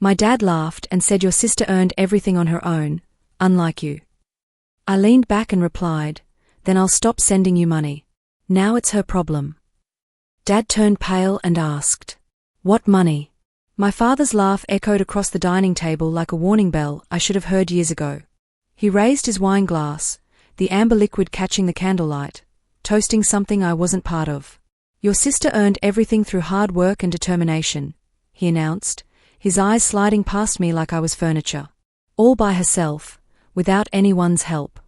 My dad laughed and said your sister earned everything on her own, unlike you. I leaned back and replied, then I'll stop sending you money. Now it's her problem. Dad turned pale and asked, what money? My father's laugh echoed across the dining table like a warning bell I should have heard years ago. He raised his wine glass, the amber liquid catching the candlelight, toasting something I wasn't part of. Your sister earned everything through hard work and determination, he announced, his eyes sliding past me like I was furniture. All by herself, without anyone's help.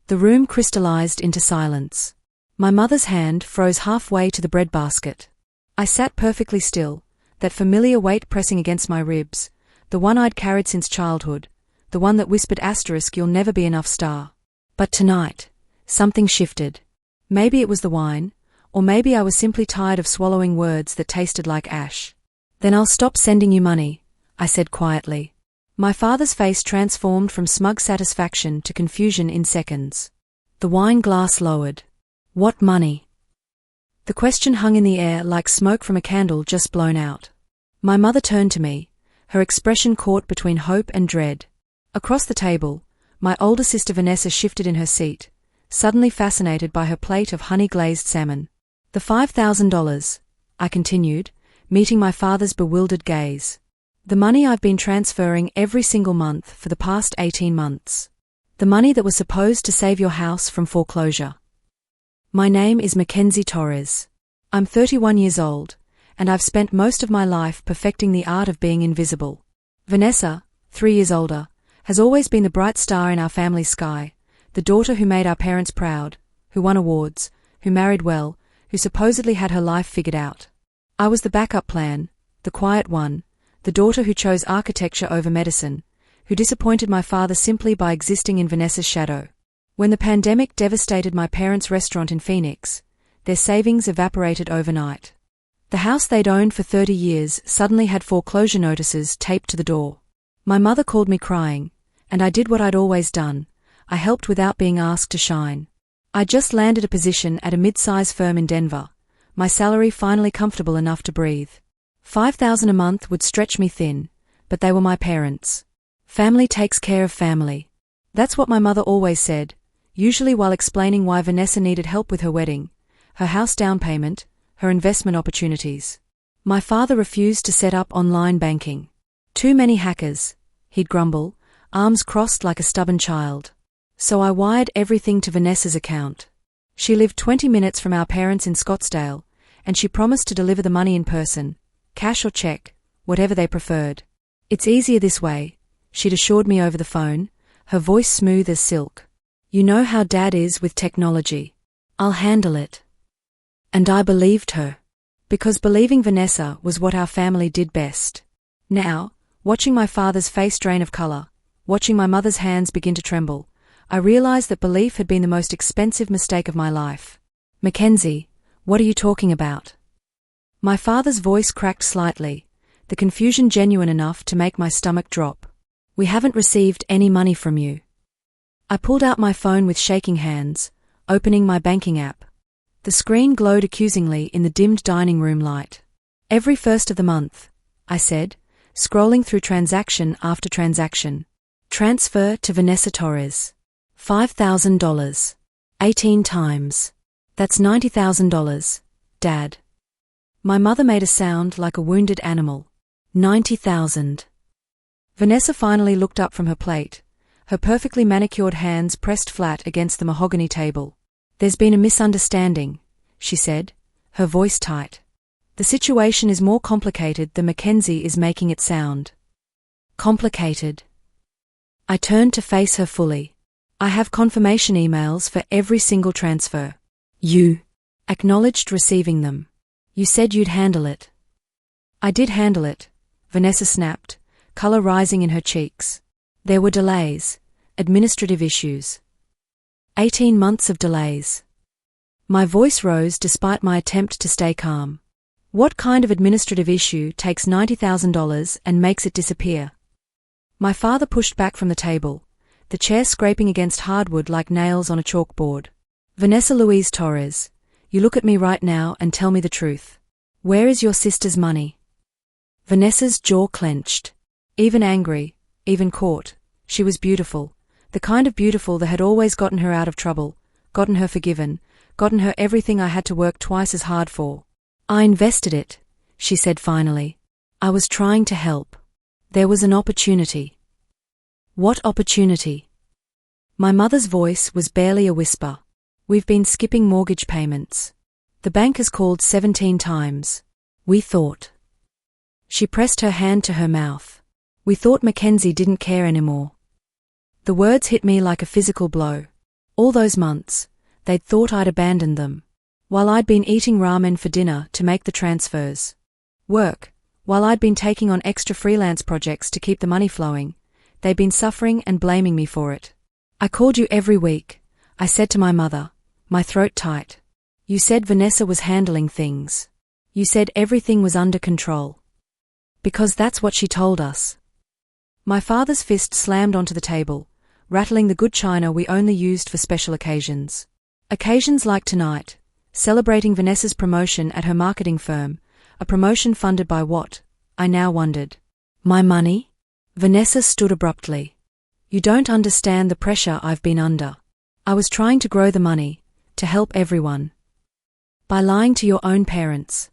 The room crystallized into silence. My mother's hand froze halfway to the breadbasket. I sat perfectly still, that familiar weight pressing against my ribs, the one I'd carried since childhood, the one that whispered asterisk you'll never be enough star. But tonight, something shifted. Maybe it was the wine, or maybe I was simply tired of swallowing words that tasted like ash. Then I'll stop sending you money, I said quietly. My father's face transformed from smug satisfaction to confusion in seconds. The wine glass lowered. What money? The question hung in the air like smoke from a candle just blown out. My mother turned to me, her expression caught between hope and dread. Across the table, my older sister Vanessa shifted in her seat, suddenly fascinated by her plate of honey-glazed salmon. The $5,000, I continued, meeting my father's bewildered gaze. The money I've been transferring every single month for the past 18 months. The money that was supposed to save your house from foreclosure. My name is Mackenzie Torres. I'm 31 years old, and I've spent most of my life perfecting the art of being invisible. Vanessa, 3 years older, has always been the bright star in our family sky, the daughter who made our parents proud, who won awards, who married well, who supposedly had her life figured out. I was the backup plan, the quiet one, the daughter who chose architecture over medicine, who disappointed my father simply by existing in Vanessa's shadow. When the pandemic devastated my parents' restaurant in Phoenix, their savings evaporated overnight. The house they'd owned for 30 years suddenly had foreclosure notices taped to the door. My mother called me crying, and I did what I'd always done. I helped without being asked to shine. I just landed a position at a mid-size firm in Denver, my salary finally comfortable enough to breathe. $5,000 a month would stretch me thin, but they were my parents. Family takes care of family. That's what my mother always said, usually while explaining why Vanessa needed help with her wedding, her house down payment, her investment opportunities. My father refused to set up online banking. Too many hackers, he'd grumble, arms crossed like a stubborn child. So I wired everything to Vanessa's account. She lived 20 minutes from our parents in Scottsdale, and she promised to deliver the money in person, cash or check, whatever they preferred. It's easier this way, she'd assured me over the phone, her voice smooth as silk. You know how Dad is with technology. I'll handle it. And I believed her. Because believing Vanessa was what our family did best. Now, watching my father's face drain of color, watching my mother's hands begin to tremble, I realized that belief had been the most expensive mistake of my life. Mackenzie, what are you talking about? My father's voice cracked slightly, the confusion genuine enough to make my stomach drop. We haven't received any money from you. I pulled out my phone with shaking hands, opening my banking app. The screen glowed accusingly in the dimmed dining room light. Every first of the month, I said, scrolling through transaction after transaction. Transfer to Vanessa Torres. $5,000. 18 times. That's $90,000, Dad. My mother made a sound like a wounded animal. 90,000. Vanessa finally looked up from her plate, her perfectly manicured hands pressed flat against the mahogany table. There's been a misunderstanding, she said, her voice tight. The situation is more complicated than Mackenzie is making it sound. Complicated. I turned to face her fully. I have confirmation emails for every single transfer. You acknowledged receiving them. You said you'd handle it. I did handle it, Vanessa snapped, color rising in her cheeks. There were delays, administrative issues. 18 months of delays. My voice rose despite my attempt to stay calm. What kind of administrative issue takes $90,000 and makes it disappear? My father pushed back from the table, the chair scraping against hardwood like nails on a chalkboard. Vanessa Louise Torres, you look at me right now and tell me the truth. Where is your sister's money? Vanessa's jaw clenched. Even angry, even caught, she was beautiful. The kind of beautiful that had always gotten her out of trouble, gotten her forgiven, gotten her everything I had to work twice as hard for. I invested it, she said finally. I was trying to help. There was an opportunity. What opportunity? My mother's voice was barely a whisper. We've been skipping mortgage payments. The bank has called 17 times. We thought. She pressed her hand to her mouth. We thought Mackenzie didn't care anymore. The words hit me like a physical blow. All those months, they'd thought I'd abandoned them. While I'd been eating ramen for dinner to make the transfers. Work, while I'd been taking on extra freelance projects to keep the money flowing, they'd been suffering and blaming me for it. I called you every week, I said to my mother, my throat tight. You said Vanessa was handling things. You said everything was under control. Because that's what she told us. My father's fist slammed onto the table, rattling the good china we only used for special occasions. Occasions like tonight, celebrating Vanessa's promotion at her marketing firm, a promotion funded by what, I now wondered. My money? Vanessa stood abruptly. You don't understand the pressure I've been under. I was trying to grow the money, to help everyone. By lying to your own parents.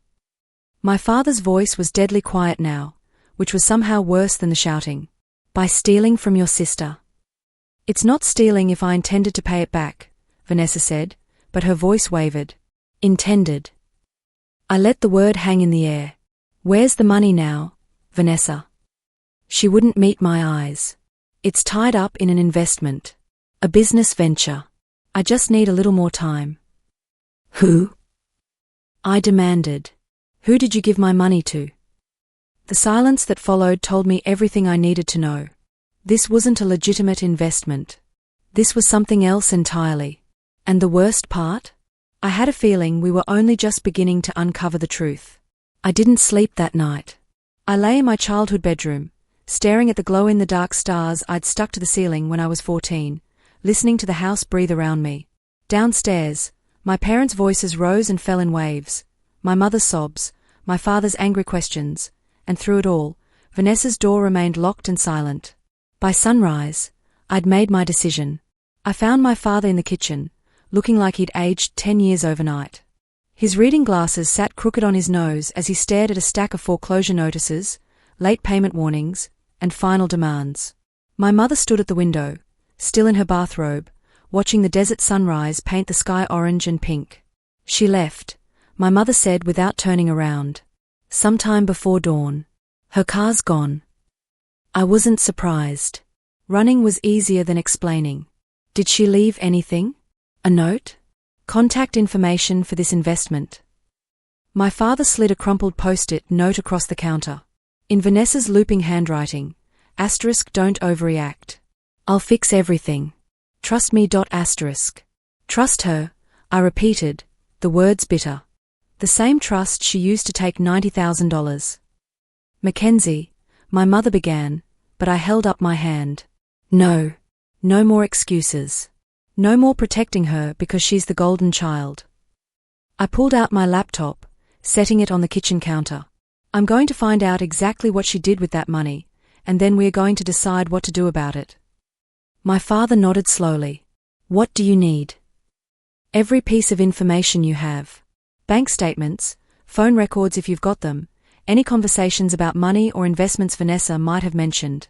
My father's voice was deadly quiet now, which was somehow worse than the shouting. By stealing from your sister. It's not stealing if I intended to pay it back, Vanessa said, but her voice wavered. Intended. I let the word hang in the air. Where's the money now, Vanessa? She wouldn't meet my eyes. It's tied up in an investment. A business venture. I just need a little more time. Who? I demanded. Who did you give my money to? The silence that followed told me everything I needed to know. This wasn't a legitimate investment. This was something else entirely. And the worst part? I had a feeling we were only just beginning to uncover the truth. I didn't sleep that night. I lay in my childhood bedroom, staring at the glow-in-the-dark stars I'd stuck to the ceiling when I was 14, listening to the house breathe around me. Downstairs, my parents' voices rose and fell in waves, my mother's sobs, my father's angry questions, and through it all, Vanessa's door remained locked and silent. By sunrise, I'd made my decision. I found my father in the kitchen, looking like he'd aged 10 years overnight. His reading glasses sat crooked on his nose as he stared at a stack of foreclosure notices, late payment warnings, and final demands. My mother stood at the window, still in her bathrobe, watching the desert sunrise paint the sky orange and pink. She left, my mother said without turning around. Sometime before dawn. Her car's gone. I wasn't surprised. Running was easier than explaining. Did she leave anything? A note? Contact information for this investment. My father slid a crumpled post-it note across the counter. In Vanessa's looping handwriting, *, don't overreact. I'll fix everything. Trust me. Trust her, I repeated, the words bitter. The same trust she used to take $90,000. Mackenzie, my mother began, but I held up my hand. No. No more excuses. No more protecting her because she's the golden child. I pulled out my laptop, setting it on the kitchen counter. I'm going to find out exactly what she did with that money, and then we're going to decide what to do about it. My father nodded slowly. What do you need? Every piece of information you have. Bank statements, phone records if you've got them, any conversations about money or investments Vanessa might have mentioned.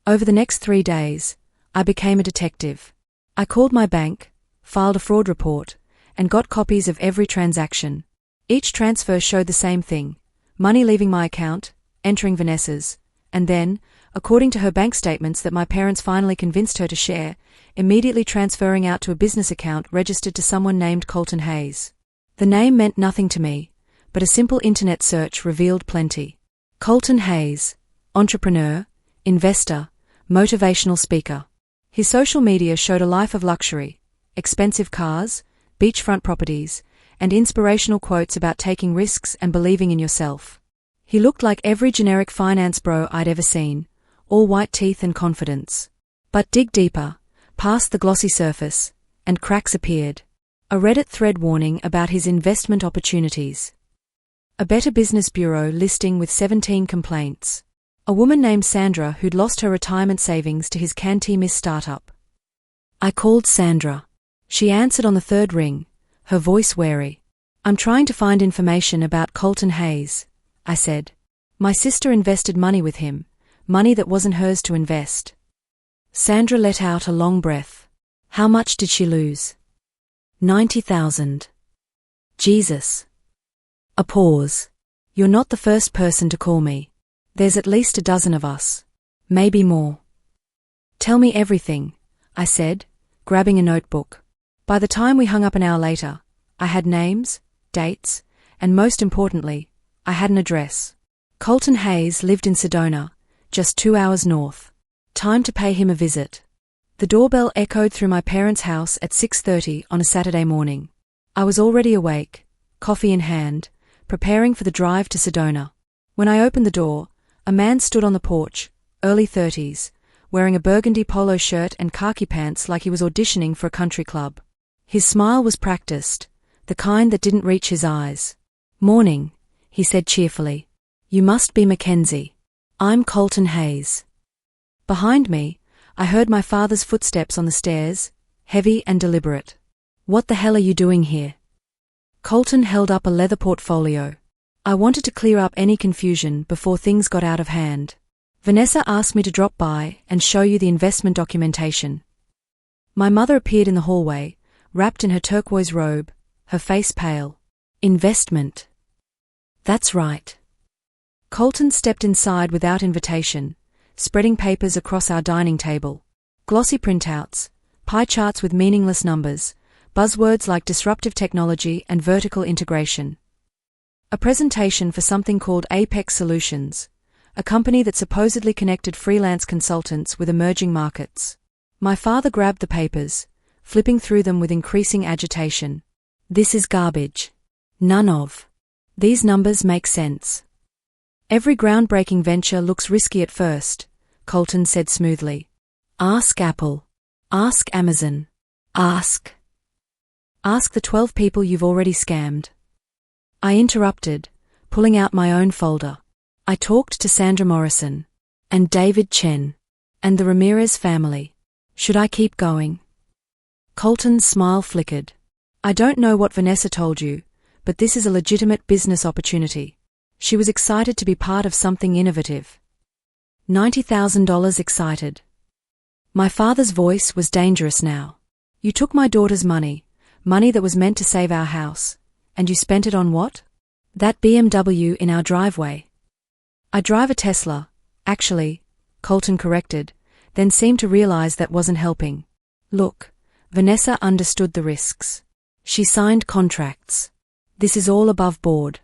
Over the next 3 days, I became a detective. I called my bank, filed a fraud report, and got copies of every transaction. Each transfer showed the same thing. Money leaving my account, entering Vanessa's, and then, according to her bank statements that my parents finally convinced her to share, immediately transferring out to a business account registered to someone named Colton Hayes. The name meant nothing to me, but a simple internet search revealed plenty. Colton Hayes, entrepreneur, investor, motivational speaker. His social media showed a life of luxury, expensive cars, beachfront properties, and inspirational quotes about taking risks and believing in yourself. He looked like every generic finance bro I'd ever seen, all white teeth and confidence. But dig deeper, past the glossy surface, and cracks appeared. A Reddit thread warning about his investment opportunities. A Better Business Bureau listing with 17 complaints. A woman named Sandra who'd lost her retirement savings to his Cantimis startup. I called Sandra. She answered on the third ring, her voice wary. I'm trying to find information about Colton Hayes, I said. My sister invested money with him, money that wasn't hers to invest. Sandra let out a long breath. How much did she lose? 90,000. Jesus. A pause. You're not the first person to call me. There's at least a dozen of us. Maybe more. Tell me everything, I said, grabbing a notebook. By the time we hung up an hour later, I had names, dates, and most importantly, I had an address. Colton Hayes lived in Sedona, just 2 hours north. Time to pay him a visit. The doorbell echoed through my parents' house at 6:30 on a Saturday morning. I was already awake, coffee in hand, preparing for the drive to Sedona. When I opened the door, a man stood on the porch, early 30s, wearing a burgundy polo shirt and khaki pants like he was auditioning for a country club. His smile was practiced, the kind that didn't reach his eyes. Morning, he said cheerfully. You must be Mackenzie. I'm Colton Hayes. Behind me, I heard my father's footsteps on the stairs, heavy and deliberate. What the hell are you doing here? Colton held up a leather portfolio. I wanted to clear up any confusion before things got out of hand. Vanessa asked me to drop by and show you the investment documentation. My mother appeared in the hallway, wrapped in her turquoise robe, her face pale. Investment. That's right. Colton stepped inside without invitation, spreading papers across our dining table. Glossy printouts, pie charts with meaningless numbers, buzzwords like disruptive technology and vertical integration. A presentation for something called Apex Solutions, a company that supposedly connected freelance consultants with emerging markets. My father grabbed the papers, flipping through them with increasing agitation. This is garbage. None of these numbers make sense. Every groundbreaking venture looks risky at first, Colton said smoothly. Ask Apple. Ask Amazon. Ask the 12 people you've already scammed. I interrupted, pulling out my own folder. I talked to Sandra Morrison. And David Chen. And the Ramirez family. Should I keep going? Colton's smile flickered. I don't know what Vanessa told you, but this is a legitimate business opportunity. She was excited to be part of something innovative. $90,000 excited. My father's voice was dangerous now. You took my daughter's money that was meant to save our house, and you spent it on what? That BMW in our driveway. I drive a Tesla, actually, Colton corrected, then seemed to realize that wasn't helping. Look, Vanessa understood the risks. She signed contracts. This is all above board.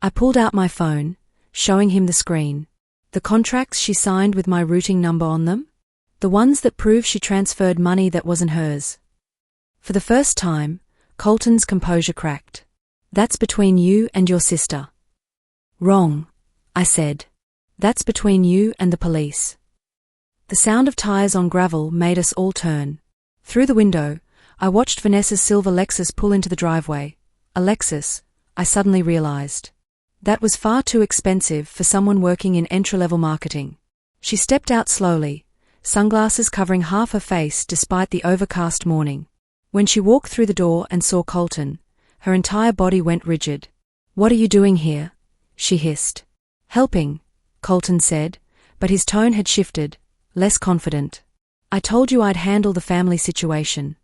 I pulled out my phone, showing him the screen. The contracts she signed with my routing number on them? The ones that prove she transferred money that wasn't hers. For the first time, Colton's composure cracked. That's between you and your sister. Wrong, I said. That's between you and the police. The sound of tires on gravel made us all turn. Through the window, I watched Vanessa's silver Lexus pull into the driveway. A Lexus, I suddenly realized. That was far too expensive for someone working in entry-level marketing. She stepped out slowly, sunglasses covering half her face despite the overcast morning. When she walked through the door and saw Colton, her entire body went rigid. What are you doing here? She hissed. Helping, Colton said, but his tone had shifted, less confident. I told you I'd handle the family situation.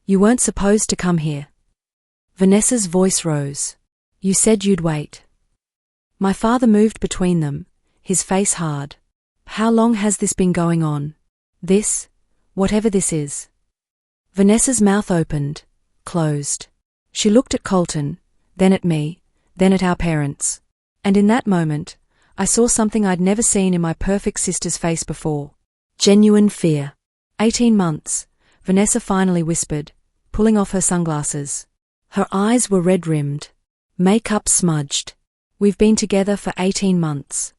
You weren't supposed to come here. Vanessa's voice rose. You said you'd wait. My father moved between them, his face hard. How long has this been going on? This, whatever this is. Vanessa's mouth opened, closed. She looked at Colton, then at me, then at our parents. And in that moment, I saw something I'd never seen in my perfect sister's face before. Genuine fear. 18 months, Vanessa finally whispered, pulling off her sunglasses. Her eyes were red-rimmed. Makeup smudged. We've been together for 18 months.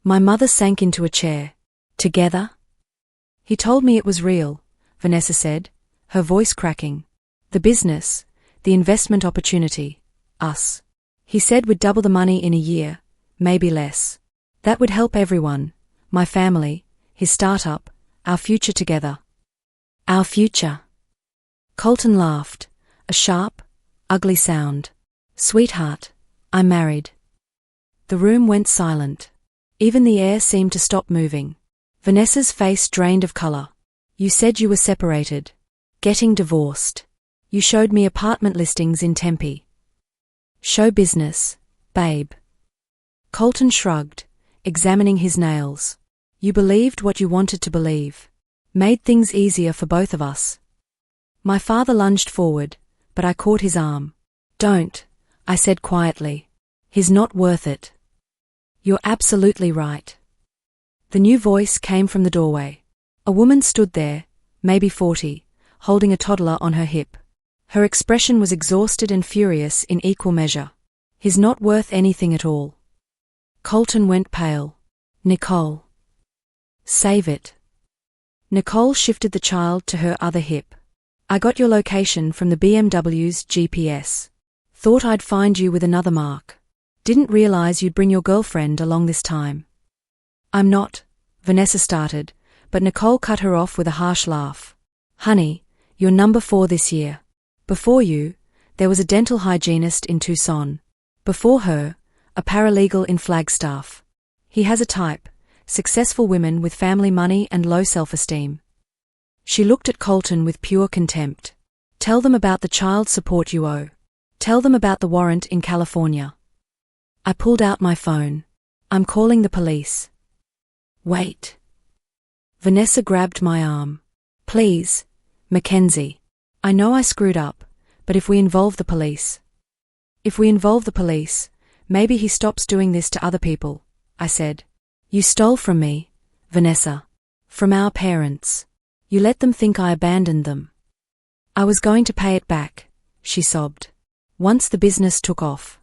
My mother sank into a chair. Together? He told me it was real, Vanessa said, her voice cracking. The business, the investment opportunity, us. He said we'd double the money in a year, maybe less. That would help everyone. My family, his startup, our future together. Our future. Colton laughed, a sharp, ugly sound. Sweetheart, I'm married. The room went silent. Even the air seemed to stop moving. Vanessa's face drained of color. You said you were separated. Getting divorced. You showed me apartment listings in Tempe. Show business, babe. Colton shrugged, examining his nails. You believed what you wanted to believe. Made things easier for both of us. My father lunged forward, but I caught his arm. Don't, I said quietly. He's not worth it. You're absolutely right. The new voice came from the doorway. A woman stood there, maybe 40, holding a toddler on her hip. Her expression was exhausted and furious in equal measure. He's not worth anything at all. Colton went pale. Nicole. Save it. Nicole shifted the child to her other hip. I got your location from the BMW's GPS. Thought I'd find you with another mark. Didn't realize you'd bring your girlfriend along this time. I'm not, Vanessa started, but Nicole cut her off with a harsh laugh. Honey, you're number 4 this year. Before you, there was a dental hygienist in Tucson. Before her, a paralegal in Flagstaff. He has a type, successful women with family money and low self-esteem. She looked at Colton with pure contempt. Tell them about the child support you owe. Tell them about the warrant in California. I pulled out my phone. I'm calling the police. Wait. Vanessa grabbed my arm. Please, Mackenzie. I know I screwed up, but if we involve the police. If we involve the police, maybe he stops doing this to other people, I said. You stole from me, Vanessa. From our parents. You let them think I abandoned them. I was going to pay it back, she sobbed. Once the business took off.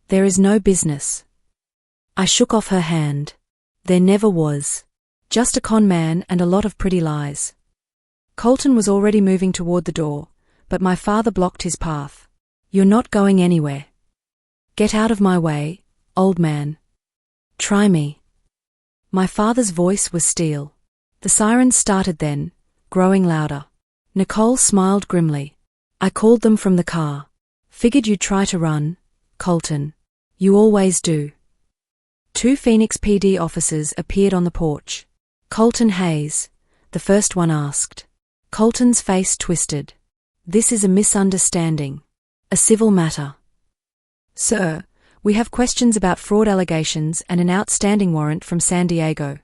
There is no business. I shook off her hand. There never was. Just a con man and a lot of pretty lies. Colton was already moving toward the door, but my father blocked his path. You're not going anywhere. Get out of my way, old man. Try me. My father's voice was steel. The sirens started then, growing louder. Nicole smiled grimly. I called them from the car. Figured you'd try to run, Colton. You always do. 2 Phoenix PD officers appeared on the porch. Colton Hayes, the first one asked. Colton's face twisted. This is a misunderstanding. A civil matter. Sir, we have questions about fraud allegations and an outstanding warrant from San Diego.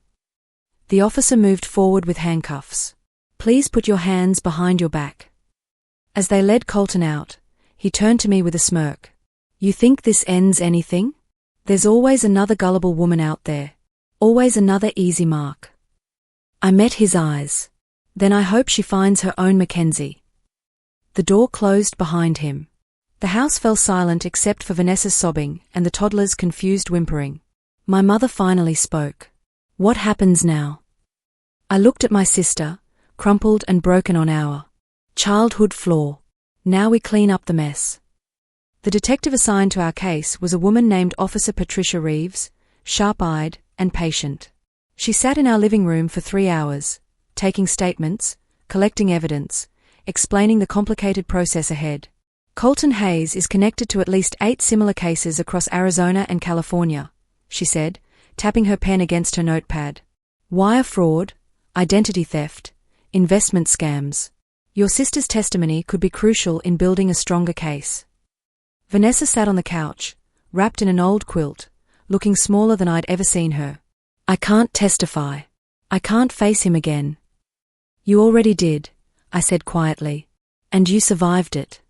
The officer moved forward with handcuffs. Please put your hands behind your back. As they led Colton out, he turned to me with a smirk. You think this ends anything? There's always another gullible woman out there. Always another easy mark. I met his eyes. Then I hope she finds her own Mackenzie. The door closed behind him. The house fell silent except for Vanessa's sobbing and the toddler's confused whimpering. My mother finally spoke. What happens now? I looked at my sister, crumpled and broken on our childhood floor. Now we clean up the mess. The detective assigned to our case was a woman named Officer Patricia Reeves, sharp-eyed and patient. She sat in our living room for 3 hours, taking statements, collecting evidence, explaining the complicated process ahead. Colton Hayes is connected to at least 8 similar cases across Arizona and California, she said, tapping her pen against her notepad. Wire fraud, identity theft, investment scams. Your sister's testimony could be crucial in building a stronger case. Vanessa sat on the couch, wrapped in an old quilt, looking smaller than I'd ever seen her. I can't testify. I can't face him again. You already did, I said quietly. And you survived it.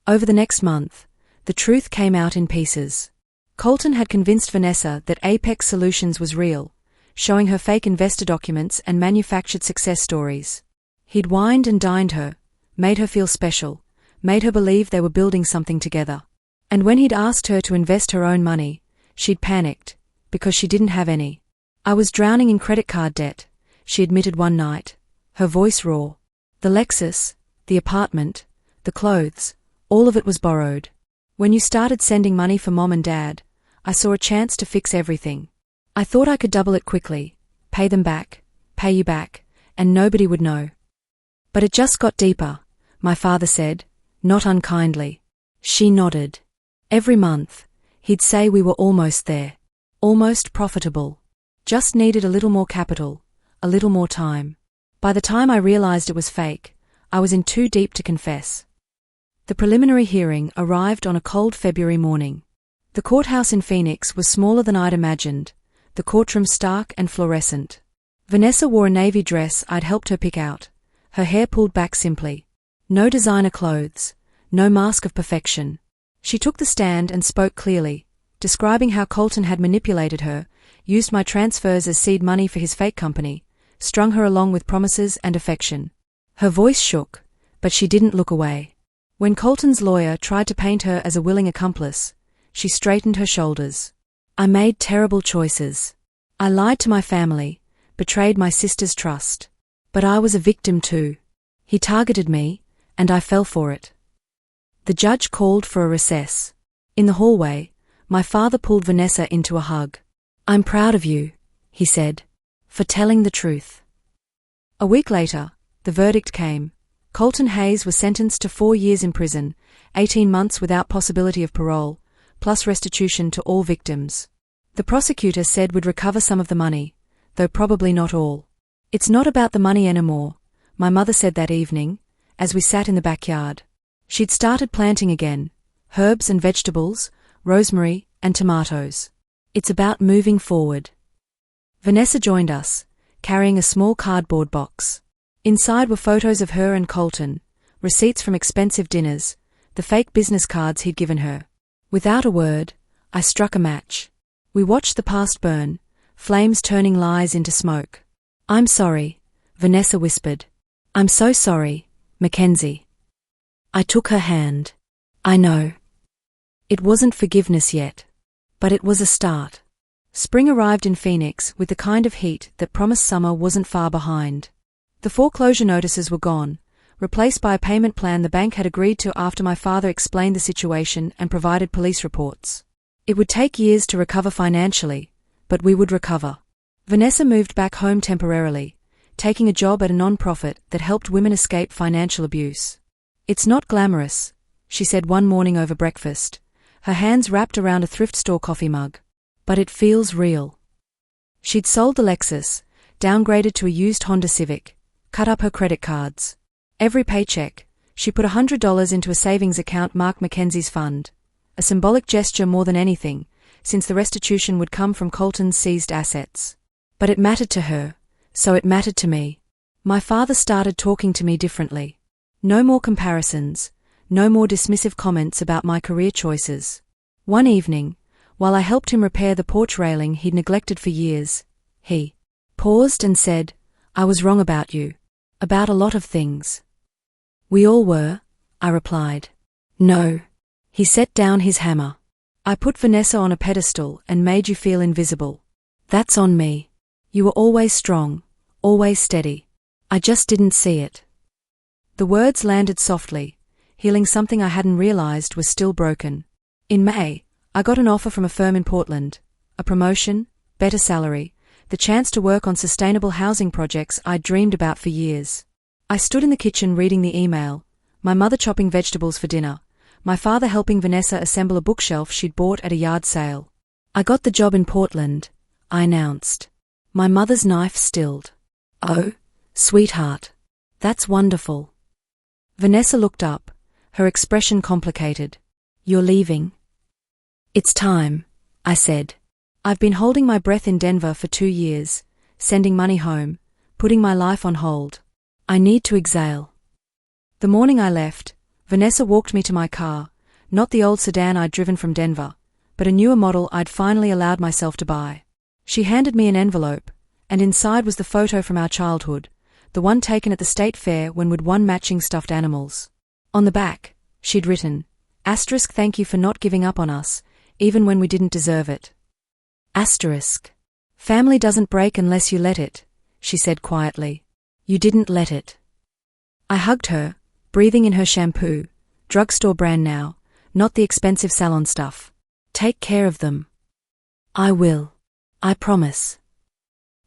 Over the next month, the truth came out in pieces. Colton had convinced Vanessa that Apex Solutions was real, showing her fake investor documents and manufactured success stories. He'd wined and dined her, made her feel special, made her believe they were building something together. And when he'd asked her to invest her own money, she'd panicked, because she didn't have any. I was drowning in credit card debt, she admitted one night, her voice raw. The Lexus, the apartment, the clothes, all of it was borrowed. When you started sending money for Mom and Dad, I saw a chance to fix everything. I thought I could double it quickly, pay them back, pay you back, and nobody would know. But it just got deeper, my father said, not unkindly. She nodded. Every month, he'd say we were almost there. Almost profitable. Just needed a little more capital, a little more time. By the time I realized it was fake, I was in too deep to confess. The preliminary hearing arrived on a cold February morning. The courthouse in Phoenix was smaller than I'd imagined, the courtroom stark and fluorescent. Vanessa wore a navy dress I'd helped her pick out, her hair pulled back simply. No designer clothes, no mask of perfection. She took the stand and spoke clearly, describing how Colton had manipulated her, used my transfers as seed money for his fake company, strung her along with promises and affection. Her voice shook, but she didn't look away. When Colton's lawyer tried to paint her as a willing accomplice, she straightened her shoulders. I made terrible choices. I lied to my family, betrayed my sister's trust. But I was a victim too. He targeted me, and I fell for it. The judge called for a recess. In the hallway, my father pulled Vanessa into a hug. I'm proud of you, he said, for telling the truth. A week later, the verdict came. Colton Hayes was sentenced to 4 years in prison, 18 months without possibility of parole, plus restitution to all victims. The prosecutor said we'd recover some of the money, though probably not all. It's not about the money anymore, my mother said that evening, as we sat in the backyard. She'd started planting again, herbs and vegetables, rosemary and tomatoes. It's about moving forward. Vanessa joined us, carrying a small cardboard box. Inside were photos of her and Colton, receipts from expensive dinners, the fake business cards he'd given her. Without a word, I struck a match. We watched the past burn, flames turning lies into smoke. I'm sorry, Vanessa whispered. I'm so sorry, Mackenzie. I took her hand. I know. It wasn't forgiveness yet. But it was a start. Spring arrived in Phoenix with the kind of heat that promised summer wasn't far behind. The foreclosure notices were gone, replaced by a payment plan the bank had agreed to after my father explained the situation and provided police reports. It would take years to recover financially, but we would recover. Vanessa moved back home temporarily, taking a job at a non-profit that helped women escape financial abuse. It's not glamorous, she said one morning over breakfast, her hands wrapped around a thrift store coffee mug. But it feels real. She'd sold the Lexus, downgraded to a used Honda Civic, cut up her credit cards. Every paycheck, she put $100 into a savings account marked Mackenzie's fund, a symbolic gesture more than anything, since the restitution would come from Colton's seized assets. But it mattered to her, so it mattered to me. My father started talking to me differently. No more comparisons, no more dismissive comments about my career choices. One evening, while I helped him repair the porch railing he'd neglected for years, he paused and said, I was wrong about you. About a lot of things. We all were, I replied. No. He set down his hammer. I put Vanessa on a pedestal and made you feel invisible. That's on me. You were always strong, always steady. I just didn't see it. The words landed softly, healing something I hadn't realized was still broken. In May, I got an offer from a firm in Portland, a promotion, better salary, the chance to work on sustainable housing projects I'd dreamed about for years. I stood in the kitchen reading the email, my mother chopping vegetables for dinner, my father helping Vanessa assemble a bookshelf she'd bought at a yard sale. I got the job in Portland, I announced. My mother's knife stilled. Oh, sweetheart. That's wonderful. Vanessa looked up, her expression complicated. You're leaving? It's time, I said. I've been holding my breath in Denver for 2 years, sending money home, putting my life on hold. I need to exhale. The morning I left, Vanessa walked me to my car, not the old sedan I'd driven from Denver, but a newer model I'd finally allowed myself to buy. She handed me an envelope, and inside was the photo from our childhood, the one taken at the state fair when we'd won matching stuffed animals. On the back, she'd written, *, thank you for not giving up on us, even when we didn't deserve it. *, family doesn't break unless you let it, she said quietly. You didn't let it. I hugged her, breathing in her shampoo, drugstore brand now, not the expensive salon stuff. Take care of them. I will. I promise.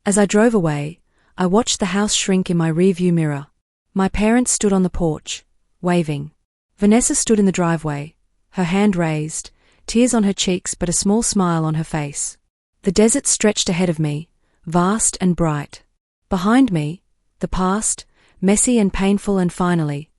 As I drove away, I watched the house shrink in my rearview mirror. My parents stood on the porch, waving. Vanessa stood in the driveway, her hand raised, tears on her cheeks but a small smile on her face. The desert stretched ahead of me, vast and bright. Behind me, the past, messy and painful and finally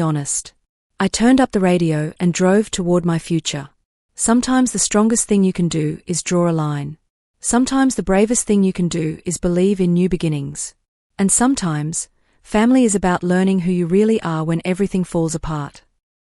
honest. I turned up the radio and drove toward my future. Sometimes the strongest thing you can do is draw a line. Sometimes the bravest thing you can do is believe in new beginnings. And sometimes, family is about learning who you really are when everything falls apart.